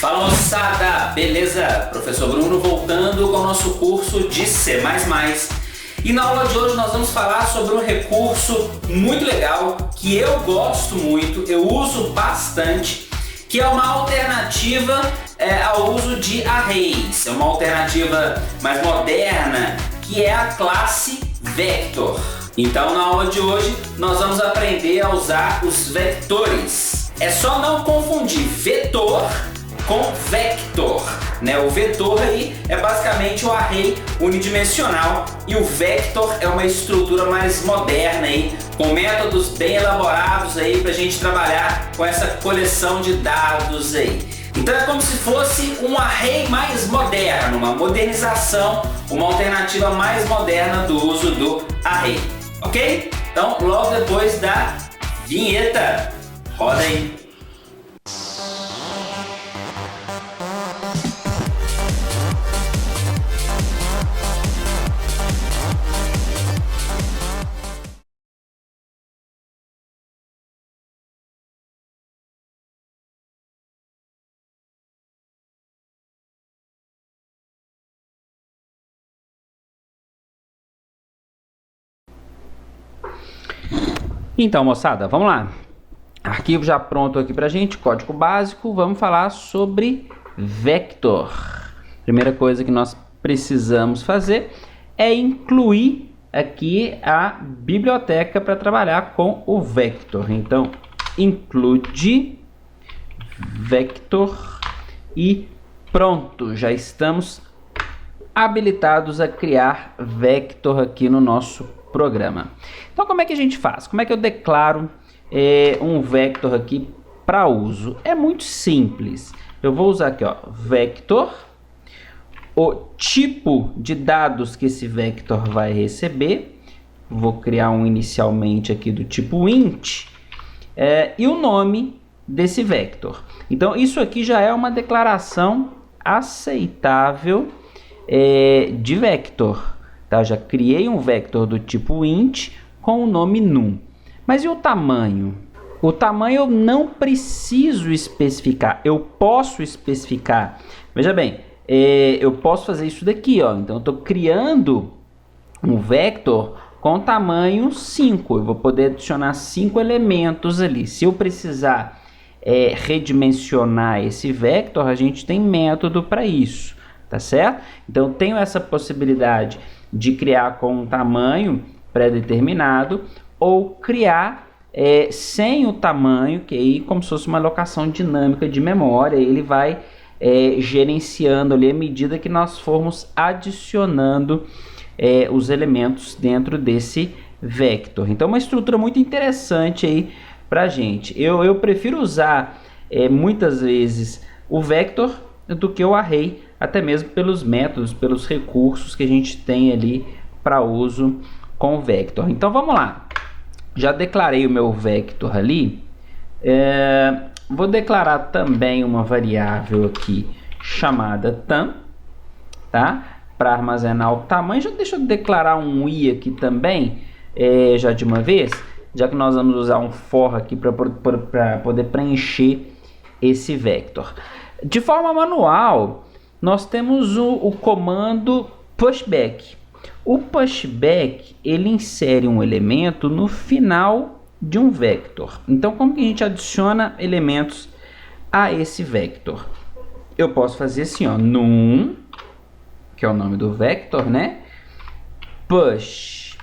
Fala moçada, beleza? Professor Bruno voltando com o nosso curso de C++. E na aula de hoje nós vamos falar sobre um recurso muito legal que eu gosto muito, eu uso bastante, que é uma alternativa ao uso de arrays. É uma alternativa mais moderna, que é a classe Vector. Então na aula de hoje nós vamos aprender a usar os vetores. É só não confundir vetor com vector, né? O vetor aí é basicamente o array unidimensional e o vector é uma estrutura mais moderna aí, com métodos bem elaborados aí pra gente trabalhar com essa coleção de dados aí. Então é como se fosse um array mais moderno, uma modernização, uma alternativa mais moderna do uso do array, ok? Então logo depois da vinheta, roda aí! Então, moçada, vamos lá. Arquivo já pronto aqui pra gente, código básico. Vamos falar sobre vector. Primeira coisa que nós precisamos fazer é incluir aqui a biblioteca para trabalhar com o vector. Então, include vector e pronto, já estamos habilitados a criar vector aqui no nosso programa. Então como é que a gente faz? Como é que eu declaro um vector aqui para uso? É muito simples. Eu vou usar aqui, ó, vector, o tipo de dados que esse vector vai receber. Vou criar um inicialmente aqui do tipo int e o nome desse vector. Então isso aqui já é uma declaração aceitável de vector. Tá? Já criei um vector do tipo int com o nome num. Mas e o tamanho? O tamanho eu não preciso especificar. Eu posso especificar. Veja bem, eu posso fazer isso daqui, ó. Então eu estou criando um vector com tamanho 5. Eu vou poder adicionar 5 elementos ali. Se eu precisar redimensionar esse vector, a gente tem método para isso. Tá certo? Então eu tenho essa possibilidade de criar com um tamanho pré-determinado ou criar sem o tamanho, que aí como se fosse uma alocação dinâmica de memória, ele vai gerenciando ali à medida que nós formos adicionando os elementos dentro desse vector. Então uma estrutura muito interessante aí pra gente. Eu prefiro usar muitas vezes o vector do que o array, até mesmo pelos métodos, pelos recursos que a gente tem ali para uso com o vector. Então vamos lá, já declarei o meu vector ali, vou declarar também uma variável aqui chamada tam, tá? Para armazenar o tamanho. Deixa eu declarar um i aqui também, já de uma vez, já que nós vamos usar um for aqui para poder preencher esse vector. De forma manual, nós temos o comando pushback. O pushback, ele insere um elemento no final de um vector. Então, como que a gente adiciona elementos a esse vector? Eu posso fazer assim, ó, num, que é o nome do vector, né? Pushback.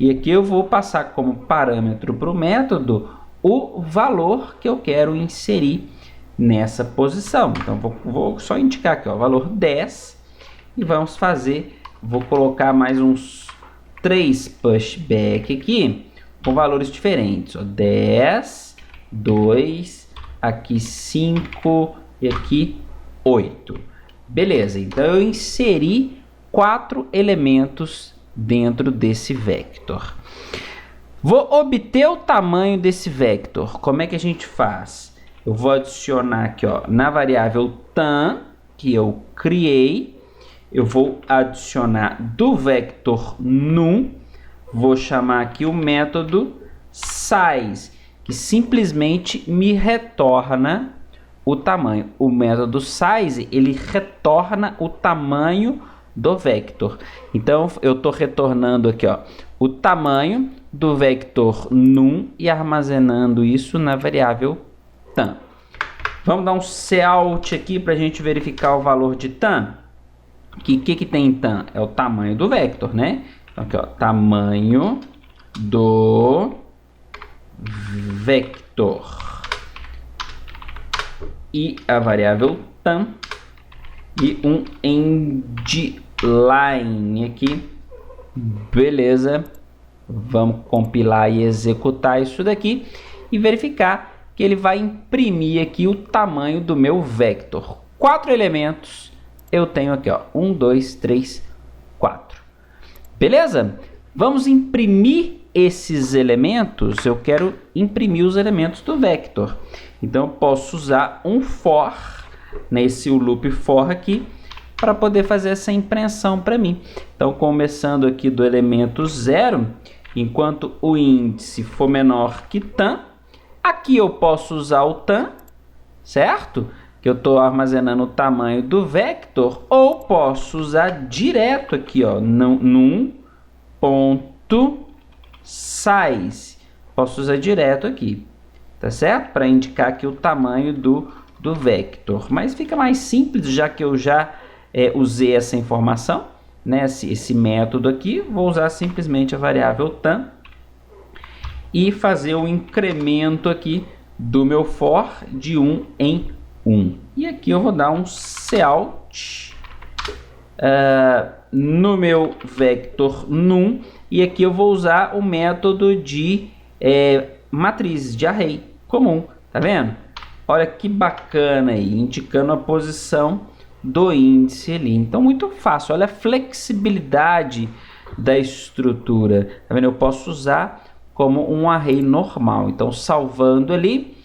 E aqui eu vou passar como parâmetro para o método o valor que eu quero inserir nessa posição. Então vou só indicar aqui, ó, valor 10, e vamos fazer, vou colocar mais uns 3 pushback aqui com valores diferentes, ó, 10, 2, aqui 5 e aqui 8. Beleza, então eu inseri 4 elementos dentro desse vector. Vou obter o tamanho desse vector. Como é que a gente faz? Eu vou adicionar aqui, ó, na variável tam, que eu criei, eu vou adicionar do vector num, vou chamar aqui o método size, que simplesmente me retorna o tamanho. O método size, ele retorna o tamanho do vector. Então, eu estou retornando aqui, ó, o tamanho do vector num e armazenando isso na variável tan. Vamos dar um cout aqui para a gente verificar o valor de tan. O que tem em tan? É o tamanho do vector, né? Então, aqui, ó, tamanho do vector. E a variável tan. E um endline aqui. Beleza. Vamos compilar e executar isso daqui. E verificar que ele vai imprimir aqui o tamanho do meu vector. 4 elementos eu tenho aqui, ó, 1, 2, 3, 4. Beleza? Vamos imprimir esses elementos. Eu quero imprimir os elementos do vector. Então, eu posso usar um for, nesse loop for aqui, para poder fazer essa impressão para mim. Então, começando aqui do elemento 0, enquanto o índice for menor que tan, aqui eu posso usar o tan, certo? Que eu estou armazenando o tamanho do vector, ou posso usar direto aqui, ó, num ponto size. Posso usar direto aqui, tá certo? Para indicar aqui o tamanho do vector. Mas fica mais simples, já que eu já usei essa informação, né? Esse método aqui, vou usar simplesmente a variável tan e fazer o incremento aqui do meu for de 1 em 1. E aqui eu vou dar um cout no meu vector num, e aqui eu vou usar o método de matrizes, de array comum, tá vendo? Olha que bacana aí, indicando a posição do índice ali. Então, muito fácil, olha a flexibilidade da estrutura, tá vendo? Eu posso usar como um array normal. Então, salvando ali,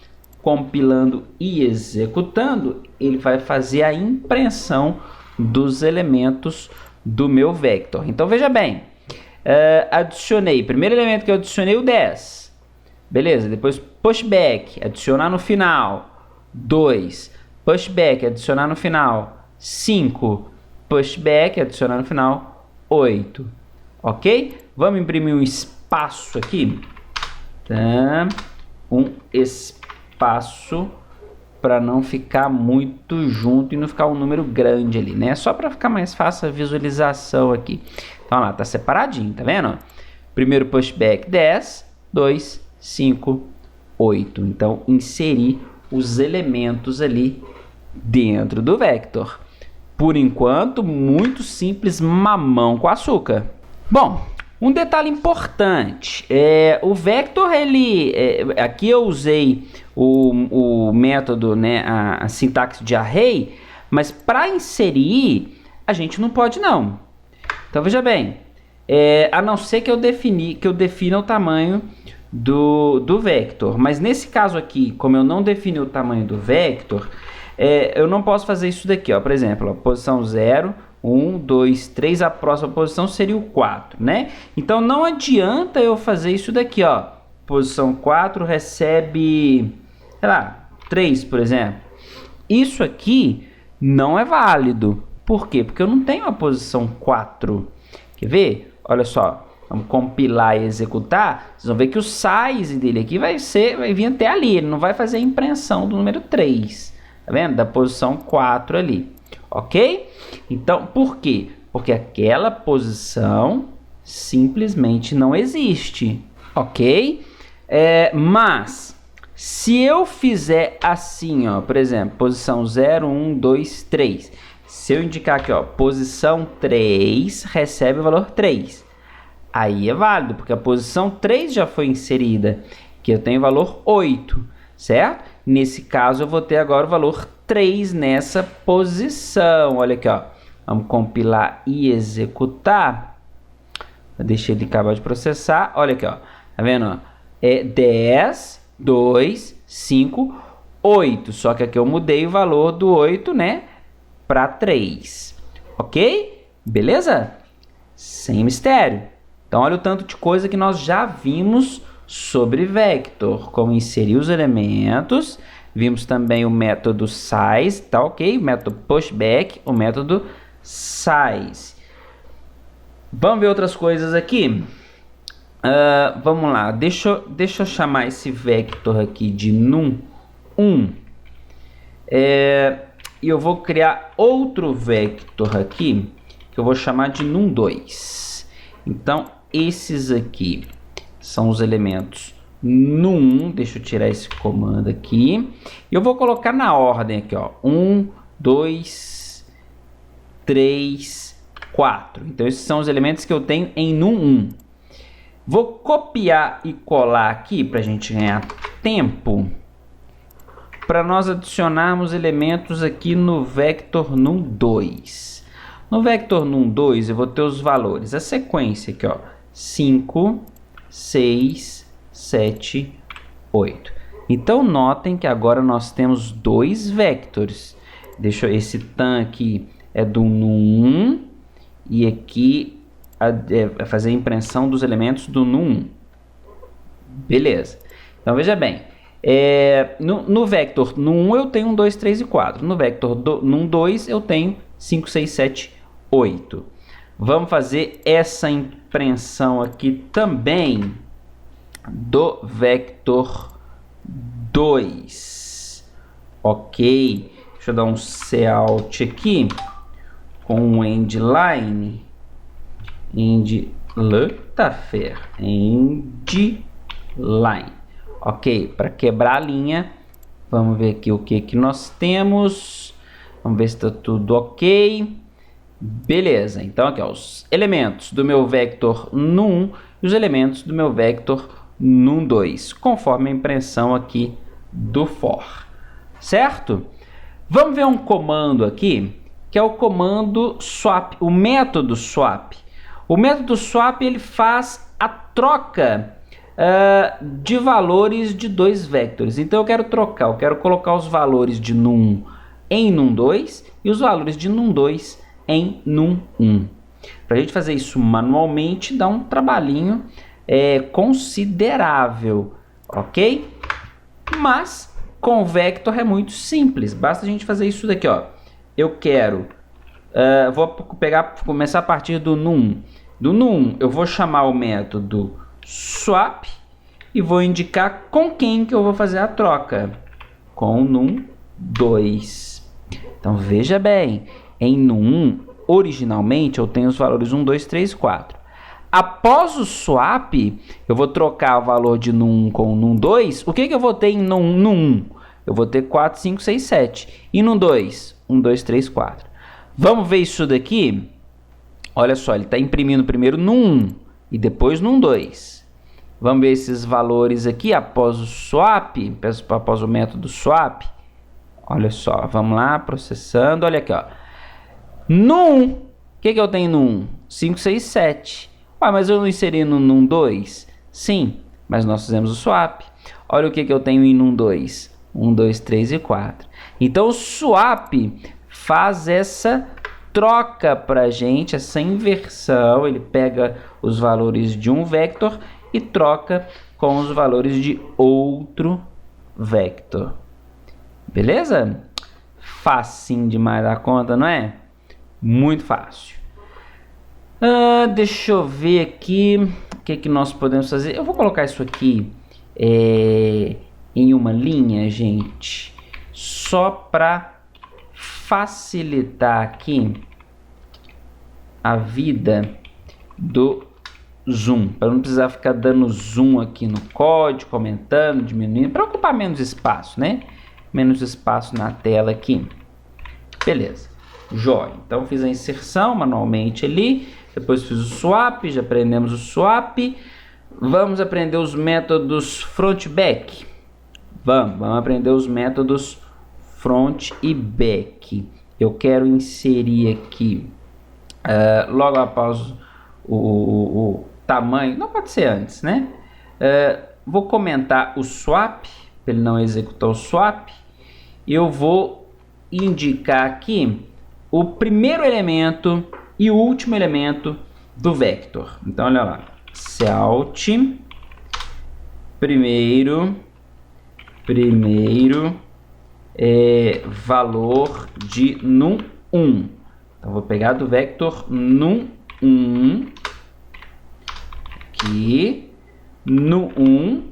compilando e executando, ele vai fazer a impressão dos elementos do meu vector. Então, veja bem, adicionei, primeiro elemento que eu adicionei, o 10. Beleza, depois pushback, adicionar no final, 2. Pushback, adicionar no final, 5. Pushback, adicionar no final, 8. Ok? Vamos imprimir um espaço aqui. Tá? Um espaço para não ficar muito junto e não ficar um número grande ali, né? Só para ficar mais fácil a visualização aqui. Então, lá, tá separadinho, tá vendo? Primeiro pushback, 10, 2, 5, 8. Então, inserir os elementos ali dentro do vector. Por enquanto, muito simples, mamão com açúcar. Bom, um detalhe importante, o vector, aqui eu usei o método, né, a sintaxe de array, mas para inserir, a gente não pode não. Então, veja bem, a não ser que eu defina o tamanho do vector, mas nesse caso aqui, como eu não defini o tamanho do vector, eu não posso fazer isso daqui, ó. Por exemplo, ó, posição 0, 1, 2, 3, a próxima posição seria o 4, né? Então, não adianta eu fazer isso daqui, ó. Posição 4 recebe, sei lá, 3, por exemplo. Isso aqui não é válido. Por quê? Porque eu não tenho a posição 4. Quer ver? Olha só. Vamos compilar e executar. Vocês vão ver que o size dele aqui vai vir até ali. Ele não vai fazer a impressão do número 3. Tá vendo? Da posição 4 ali. Ok? Então, por quê? Porque aquela posição simplesmente não existe. Ok? Mas, se eu fizer assim, ó, por exemplo, posição 0, 1, 2, 3. Se eu indicar aqui, ó, posição 3 recebe o valor 3. Aí é válido, porque a posição 3 já foi inserida, que eu tenho o valor 8, certo? Nesse caso, eu vou ter agora o valor 3 nessa posição. Olha aqui, ó. Vamos compilar e executar. Deixa ele acabar de processar. Olha aqui, ó. Tá vendo? Ó? 10, 2, 5, 8. Só que aqui eu mudei o valor do 8, né? Para 3. Ok? Beleza? Sem mistério. Então, olha o tanto de coisa que nós já vimos sobre vector. Como inserir os elementos. Vimos também o método size, tá ok? O método pushback, o método size. Vamos ver outras coisas aqui? Vamos lá, deixa eu chamar esse vector aqui de num1. E eu vou criar outro vector aqui, que eu vou chamar de num2. Então, esses aqui são os elementos num1. Deixa eu tirar esse comando aqui. E eu vou colocar na ordem aqui, ó. 1, 2, 3, 4. Então, esses são os elementos que eu tenho em num1. Vou copiar e colar aqui para a gente ganhar tempo, para nós adicionarmos elementos aqui no vector num2. No vector num2 eu vou ter os valores, a sequência aqui, ó, 5, 6, 7, 8. Então notem que agora nós temos dois vectores. Esse tan aqui é do num1 e aqui fazer a impressão dos elementos do num1. Beleza. Então veja bem, no vector num1 eu tenho 1, 2, 3 e 4. No vector num2 eu tenho 5, 6, 7, 8. Vamos fazer essa impressão aqui também do vector 2. Ok. Deixa eu dar um Cout aqui com um endline. Endline. Ok, para quebrar a linha, vamos ver aqui o que nós temos. Vamos ver se está tudo ok. Beleza, então aqui ó, os elementos do meu vector num1 e os elementos do meu vector num2, conforme a impressão aqui do for. Certo? Vamos ver um comando aqui, que é o comando swap, o método swap. O método swap ele faz a troca de valores de dois vectores. Então eu quero trocar, eu quero colocar os valores de num1 em num2 e os valores de num2 em num1. Para a gente fazer isso manualmente dá um trabalhinho considerável, ok? Mas com vector é muito simples, basta a gente fazer isso daqui, ó. Eu quero, vou começar a partir do num1. Do num1 eu vou chamar o método swap e vou indicar com quem que eu vou fazer a troca. Com o num2. Então veja bem, em num1 originalmente eu tenho os valores 1, 2, 3, 4. Após o swap eu vou trocar o valor de num1 com o num2. O que eu vou ter em num1? Eu vou ter 4, 5, 6, 7. E num2? 1, 2, 3, 4. Vamos ver isso daqui? Olha só, ele está imprimindo primeiro num1 e depois num2. Vamos ver esses valores aqui após o swap, após o método swap. Olha só, vamos lá, processando. Olha aqui, ó. Num1, o que eu tenho no 1? 5, 6, 7. Ué, mas eu não inseri no num2? Sim, mas nós fizemos o swap. Olha o que eu tenho em num2. 1, 2, 3 e 4. Então o swap faz essa troca para a gente, essa inversão. Ele pega os valores de um vector e troca com os valores de outro vector. Beleza? Facinho demais da conta, não é? Muito fácil. Deixa eu ver aqui o que nós podemos fazer. Eu vou colocar isso aqui em uma linha, gente, só para facilitar aqui a vida do zoom, para não precisar ficar dando zoom aqui no código, comentando, diminuindo, para ocupar menos espaço, né? Menos espaço na tela aqui. Beleza. Jóia. Então fiz a inserção manualmente ali, depois fiz o swap, já aprendemos o swap. Vamos aprender os métodos front e back. Vamos aprender os métodos front e back. Eu quero inserir aqui logo após o tamanho, não pode ser antes, né? Vou comentar o swap, para ele não executar o swap. Eu vou indicar aqui o primeiro elemento e o último elemento do vector. Então olha lá, Cout primeiro valor de num1. Então, vou pegar do vector num1 aqui, num1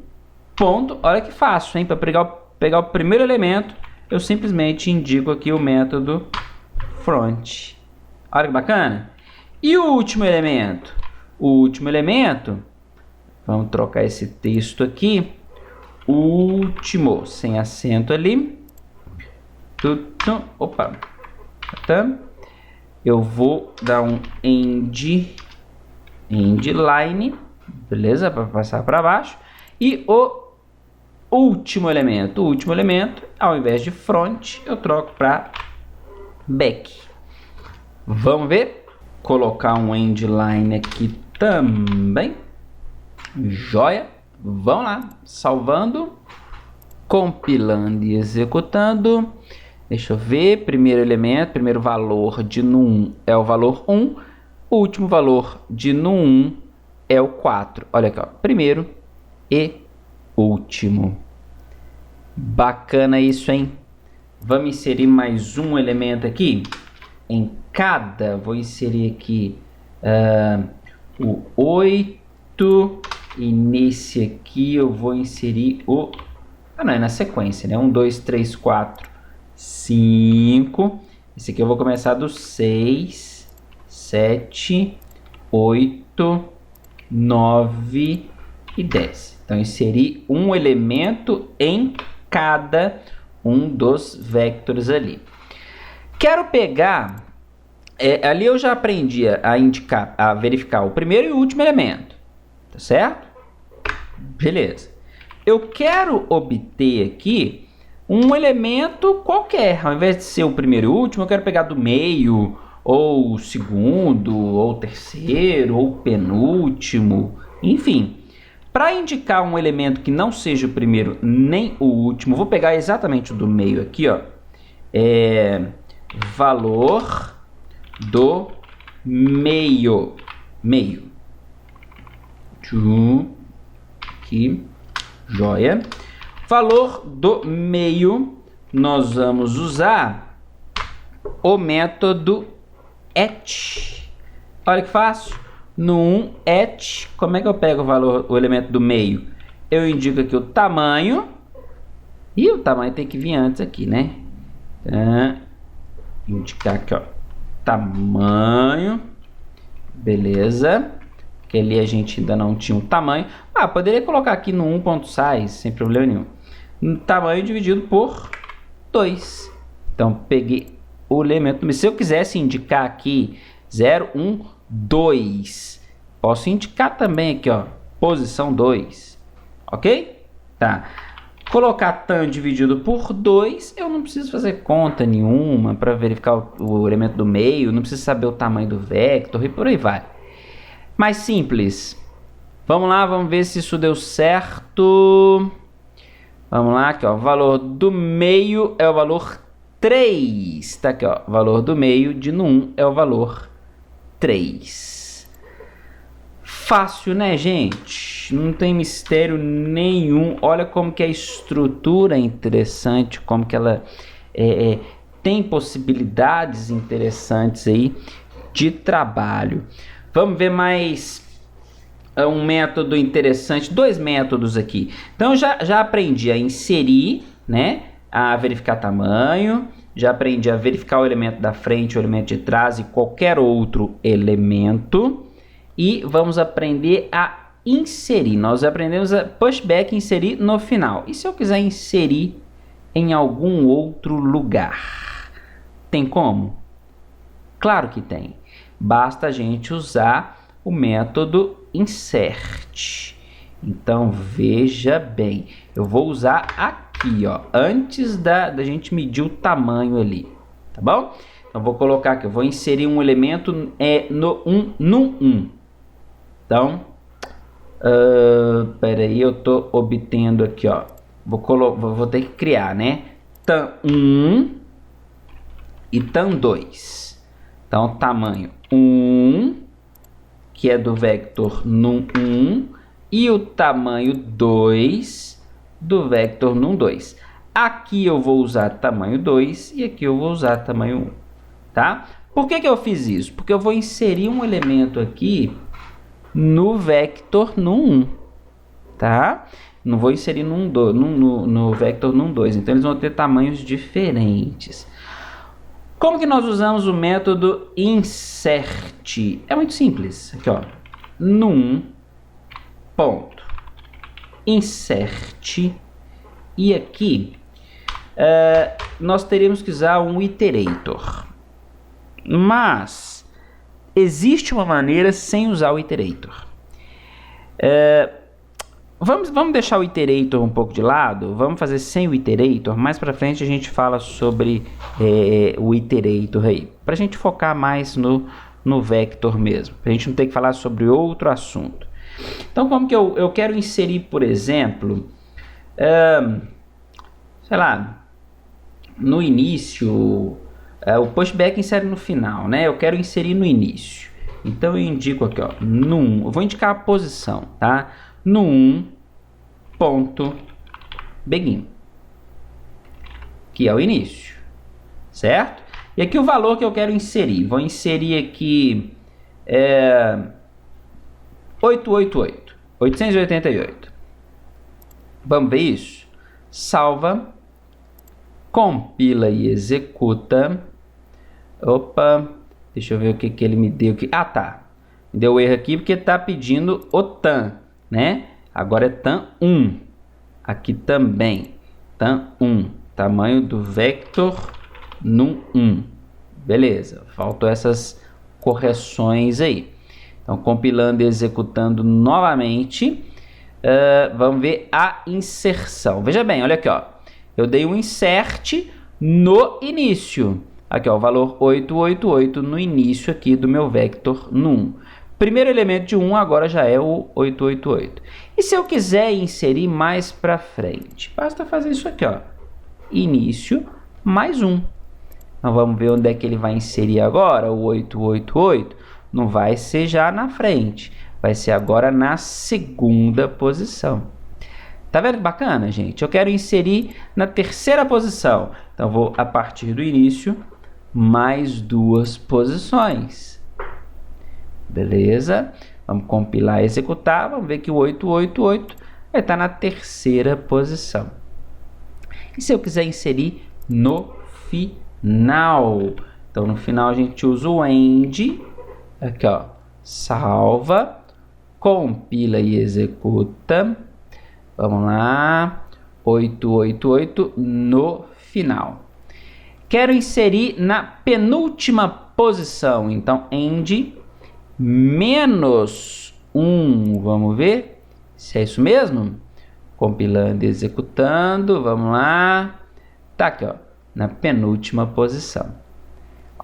ponto. Olha que fácil, hein? Para pegar o primeiro elemento, eu simplesmente indico aqui o método front. Olha que bacana. E o último elemento? O último elemento, vamos trocar esse texto aqui. Último, sem acento ali. Opa. Eu vou dar um end line, beleza? Para passar para baixo. E o último elemento, ao invés de front, eu troco para back. Vamos ver? Colocar um end line aqui também. Joia. Vamos lá. Salvando, compilando e executando. Deixa eu ver. Primeiro elemento, primeiro valor de num1 é o valor 1. O último valor de num1 é o 4. Olha aqui, ó. Primeiro e último. Bacana isso, hein? Vamos inserir mais um elemento aqui. Em cada, vou inserir aqui o 8. E nesse aqui eu vou inserir o... não, é na sequência, né? 1, 2, 3, 4, 5. Esse aqui eu vou começar do 6, 7, 8, 9 e 10. Então, inserir um elemento em cada um dos vectores ali. Quero pegar... ali eu já aprendi a verificar o primeiro e o último elemento. Tá certo? Beleza. Eu quero obter aqui um elemento qualquer. Ao invés de ser o primeiro e o último, eu quero pegar do meio, ou o segundo, ou o terceiro, ou o penúltimo. Enfim, para indicar um elemento que não seja o primeiro nem o último, vou pegar exatamente o do meio aqui, ó. Valor do meio. Aqui, joia. Valor do meio, nós vamos usar o método et. Olha que fácil. No et, como é que eu pego o elemento do meio? Eu indico aqui o tamanho. E o tamanho tem que vir antes aqui, né? Indicar aqui, ó. Tamanho. Beleza. Que ali a gente ainda não tinha um tamanho. Poderia colocar aqui no 1.size, sem problema nenhum. Um tamanho dividido por 2. Então, peguei o elemento. Se eu quisesse indicar aqui 0, 1, 2. Posso indicar também aqui, ó, posição 2. Ok? Tá. Colocar tan dividido por 2, eu não preciso fazer conta nenhuma para verificar o elemento do meio. Não preciso saber o tamanho do vector e por aí vai. Mais simples. Vamos lá, vamos ver se isso deu certo. Vamos lá, aqui, ó. O valor do meio é o valor 3. Tá aqui, ó. O valor do meio de num1 é o valor 3. Fácil, né, gente? Não tem mistério nenhum. Olha como que a estrutura é interessante, como que ela tem possibilidades interessantes aí de trabalho. Vamos ver mais um método interessante, dois métodos aqui. Então, eu já aprendi a inserir, né, a verificar tamanho, já aprendi a verificar o elemento da frente, o elemento de trás e qualquer outro elemento. E vamos aprender a inserir. Nós aprendemos a pushback, inserir no final. E se eu quiser inserir em algum outro lugar? Tem como? Claro que tem. Basta a gente usar o método insert. Então, veja bem. Eu vou usar aqui, ó, antes da gente medir o tamanho ali. Tá bom? Então, vou colocar aqui. Eu vou inserir um elemento no 1. Então, peraí, eu tô obtendo aqui, ó. Vou ter que criar, né? Tan1 e tan2. Então, tamanho 1, que é do vector num1, e o tamanho 2 do vector num2. Aqui eu vou usar tamanho 2 e aqui eu vou usar tamanho 1, tá? Por que eu fiz isso? Porque eu vou inserir um elemento aqui no vector num1, tá? Não vou inserir no vector num2, então eles vão ter tamanhos diferentes. Como que nós usamos o método insert? É muito simples. Aqui, ó, num ponto insert, e aqui nós teríamos que usar um iterator, mas existe uma maneira sem usar o iterator. Vamos deixar o iterator um pouco de lado, vamos fazer sem o iterator. Mais para frente a gente fala sobre o iterator aí, para a gente focar mais no vector mesmo, para a gente não ter que falar sobre outro assunto. Então, como que eu quero inserir, por exemplo, sei lá, no início, o pushback insere no final, né? Eu quero inserir no início. Então, eu indico aqui, ó, eu vou indicar a posição, tá? No 1.begin, que é o início, certo? E aqui o valor que eu quero inserir, vou inserir aqui 888. Vamos ver isso? Salva, compila e executa. Opa, deixa eu ver o que ele me deu aqui. Ah, tá. Me deu erro aqui porque está pedindo o TAM, né? Agora é TAM1. Aqui também, TAM1. Tamanho do vector num1. Beleza, faltou essas correções aí. Então, compilando e executando novamente, vamos ver a inserção. Veja bem, olha aqui, ó. Eu dei um insert no início. Aqui, ó, o valor 888 no início aqui do meu vector num1. Primeiro elemento de 1 agora já é o 888. E se eu quiser inserir mais para frente? Basta fazer isso aqui, ó. Início mais 1. Então, vamos ver onde é que ele vai inserir agora, o 888. Não vai ser já na frente, vai ser agora na segunda posição. Tá vendo que bacana, gente? Eu quero inserir na terceira posição. Então, vou a partir do início, mais 2 posições. Beleza? Vamos compilar e executar. Vamos ver que o 888 vai estar na terceira posição. E se eu quiser inserir no final? Então, no final a gente usa o end. Aqui, ó, salva, compila e executa. Vamos lá, 888 no final. Quero inserir na penúltima posição, então end menos 1. Vamos ver se é isso mesmo? Compilando e executando, vamos lá. Tá aqui, ó, na penúltima posição.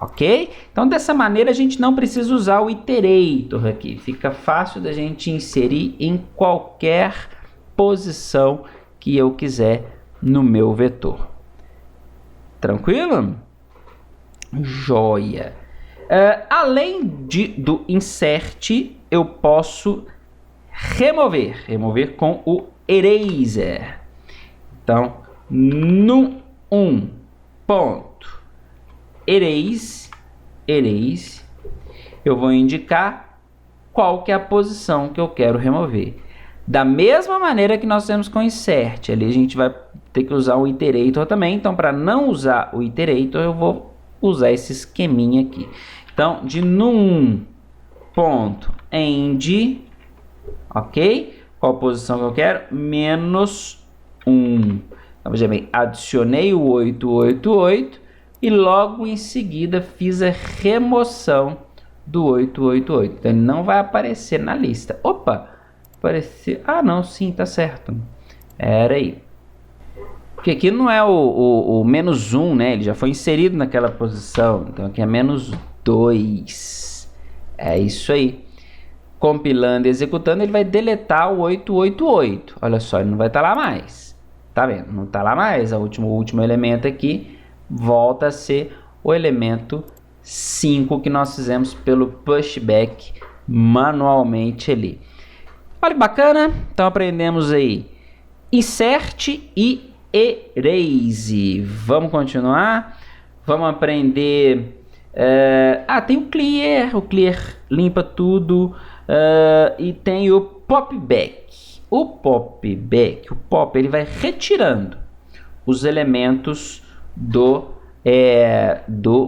Ok? Então, dessa maneira, a gente não precisa usar o iterator aqui. Fica fácil da gente inserir em qualquer posição que eu quiser no meu vetor. Tranquilo? Joia! Além do insert, eu posso remover com o eraser. Então, no 1 ponto erase, eu vou indicar qual que é a posição que eu quero remover. Da mesma maneira que nós temos com insert, ali a gente vai ter que usar o iterator também. Então, para não usar o iterator, eu vou usar esse esqueminha aqui. Então, de num ponto end, ok? Qual posição que eu quero? Menos 1. Então, veja bem, adicionei o 888 e logo em seguida fiz a remoção do 888. Então, ele não vai aparecer na lista. Opa! Apareceu. Ah, não, sim, tá certo. Era aí. Porque aqui não é o menos 1, né? Ele já foi inserido naquela posição. Então, aqui é menos 2. É isso aí. Compilando e executando, ele vai deletar o 888. Olha só, ele não vai estar lá mais. Tá vendo? Não está lá mais. O último elemento aqui volta a ser o elemento 5 que nós fizemos pelo pushback manualmente ali. Olha que bacana, então aprendemos aí insert e erase. Vamos continuar, vamos aprender, tem o clear limpa tudo, e tem o popback. O pop ele vai retirando os elementos do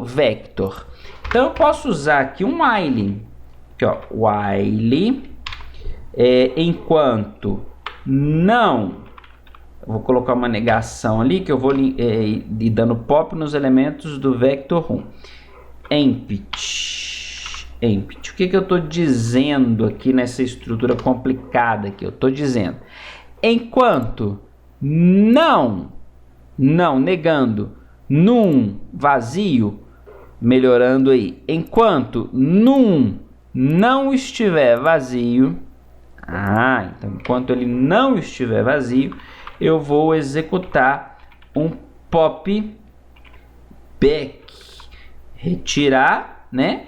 vector. Então eu posso usar aqui um while, aqui, ó, while, enquanto não, eu vou colocar uma negação ali que eu vou ir dando pop nos elementos do vector 1. Empty. O que eu estou dizendo aqui nessa estrutura complicada aqui? Eu estou dizendo, enquanto não, negando, num vazio, melhorando aí, enquanto num não estiver vazio, então enquanto ele não estiver vazio, eu vou executar um pop back, retirar, né,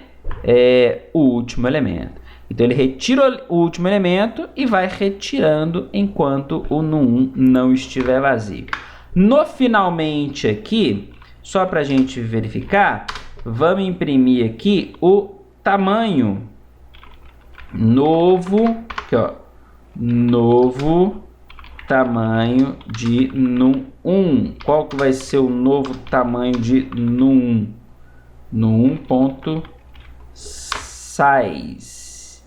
o último elemento. Então ele retira o último elemento e vai retirando enquanto o num não estiver vazio. No finalmente aqui, só para a gente verificar, vamos imprimir aqui o tamanho novo, aqui, ó, novo tamanho de num1. Qual que vai ser o novo tamanho de num1? Num1.size.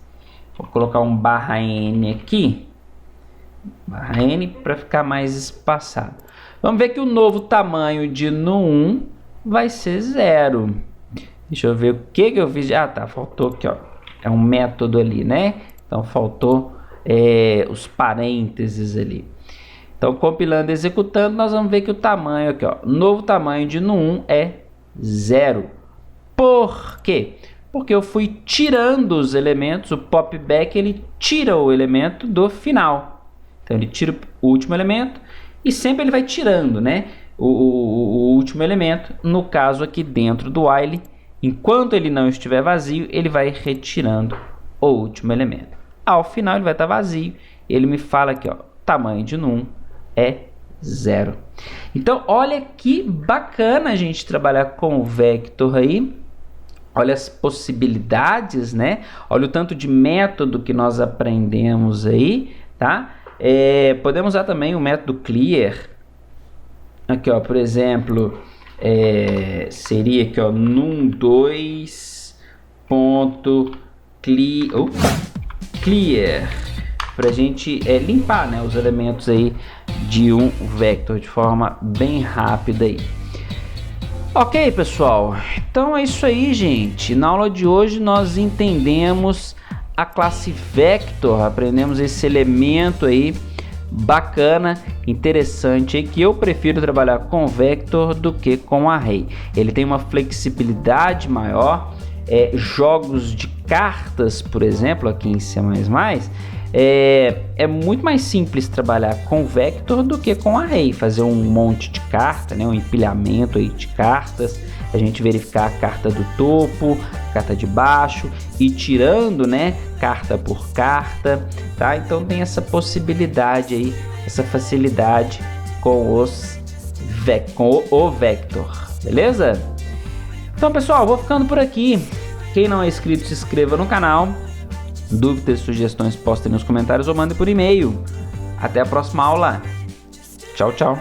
Vou colocar um /n aqui, /n, para ficar mais espaçado. Vamos ver que o novo tamanho de num1 vai ser 0. Deixa eu ver o que eu fiz. Faltou aqui, ó. É um método ali, né? Então faltou os parênteses ali. Então, compilando e executando, nós vamos ver que o tamanho aqui, ó, novo tamanho de num1 é 0. Por quê? Porque eu fui tirando os elementos, o popback ele tira o elemento do final. Então ele tira o último elemento e sempre ele vai tirando, né, o último elemento. No caso aqui dentro do while, enquanto ele não estiver vazio, ele vai retirando o último elemento. Ao final ele vai estar vazio. Ele me fala aqui, ó, tamanho de num é 0. Então olha que bacana a gente trabalhar com o vector aí. Olha as possibilidades, né? Olha o tanto de método que nós aprendemos aí, tá? Podemos usar também o método clear. Aqui, ó, por exemplo, seria aqui, ó, num2.clear, para a gente limpar, né, os elementos aí de um vector de forma bem rápida aí. Ok, pessoal, então é isso aí, gente. Na aula de hoje nós entendemos a classe vector, aprendemos esse elemento aí bacana, interessante, aí, que eu prefiro trabalhar com vector do que com array. Ele tem uma flexibilidade maior, jogos de cartas, por exemplo, aqui em C++, é muito mais simples trabalhar com vector do que com array, fazer um monte de carta, né, um empilhamento aí de cartas, a gente verificar a carta do topo, a carta de baixo e tirando, né, carta por carta, tá? Então tem essa possibilidade aí, essa facilidade com o vector, beleza? Então, pessoal, vou ficando por aqui. Quem não é inscrito, se inscreva no canal. Dúvidas, sugestões, postem nos comentários ou mandem por e-mail. Até a próxima aula. Tchau, tchau.